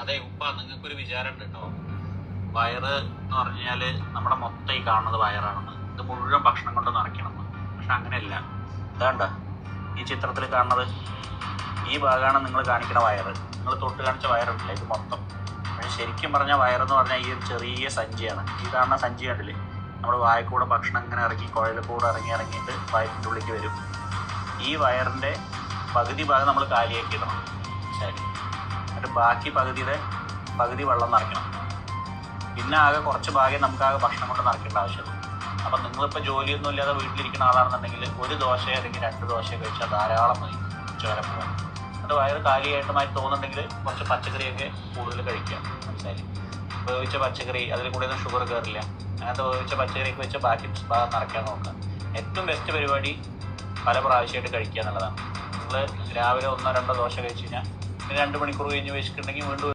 അതെ ഉപ്പ, നിങ്ങൾക്കൊരു വിചാരം ഉണ്ട് കേട്ടോ. വയറ് എന്ന് പറഞ്ഞാല് നമ്മുടെ മൊത്തം ഈ കാണുന്നത് വയറാണെന്ന്, ഇത് മുഴുവൻ ഭക്ഷണം കൊണ്ട് നിറയ്ക്കണമെന്ന്. പക്ഷെ അങ്ങനെയല്ല. ഇതാണ്ട ഈ ചിത്രത്തിൽ കാണുന്നത് ഈ ഭാഗമാണ് നിങ്ങൾ കാണിക്കുന്ന വയറ്. നിങ്ങൾ തൊട്ട് കാണിച്ച വയറുണ്ടല്ലേ, ഇത് മൊത്തം. പക്ഷെ ശരിക്കും പറഞ്ഞാൽ വയറെന്ന് പറഞ്ഞാൽ ഈ ഒരു ചെറിയ സഞ്ചിയാണ്. ഈ കാണുന്ന സഞ്ചി കണ്ടില്ലേ, നമ്മുടെ വായക്കൂടെ ഭക്ഷണം ഇങ്ങനെ ഇറങ്ങി കുഴൽ കൂടെ ഇറങ്ങിയിട്ട് വയറ്റിൻ്റെ ഉള്ളിലേക്ക് വരും. ഈ വയറിൻ്റെ പകുതി ഭാഗം നമ്മൾ കാലിയാക്കി ഇടണം. ശരി, എന്നിട്ട് ബാക്കി പകുതി വെള്ളം നിറയ്ക്കണം. പിന്നെ ആകെ കുറച്ച് ഭാഗം നമുക്കാകെ ഭക്ഷണം കൊണ്ട് നിറയ്ക്കേണ്ട ആവശ്യമുള്ളൂ. അപ്പം നിങ്ങളിപ്പോൾ ജോലിയൊന്നും ഇല്ലാതെ വീട്ടിലിരിക്കുന്ന ആളാണെന്നുണ്ടെങ്കിൽ ഒരു ദോശയോ അല്ലെങ്കിൽ 2 ദോശയോ കഴിച്ചാൽ ധാരാളം മതി ഉച്ചവരെ പോകാൻ. എന്നിട്ട് വയറ് കാലിയായിട്ടുമായി തോന്നുന്നുണ്ടെങ്കിൽ കുറച്ച് പച്ചക്കറിയൊക്കെ കൂടുതൽ കഴിക്കുക. മനസ്സിലായി? വേവിച്ച പച്ചക്കറി, അതിൽ കൂടെ ഒന്നും ഷുഗർ കയറില്ല. അങ്ങനത്തെ വേവിച്ച പച്ചക്കറിയൊക്കെ വെച്ച് ബാക്കി ഭാഗം നിറയ്ക്കാൻ നോക്കുക. ഏറ്റവും ബെസ്റ്റ് പരിപാടി പല പ്രാവശ്യമായിട്ട് കഴിക്കുക എന്നുള്ളതാണ്. നിങ്ങൾ രാവിലെ 1-2 ദോശ കഴിച്ച് കഴിഞ്ഞാൽ 2 മണിക്കൂർ കഴിഞ്ഞ് വെച്ചിട്ടുണ്ടെങ്കിൽ വീണ്ടും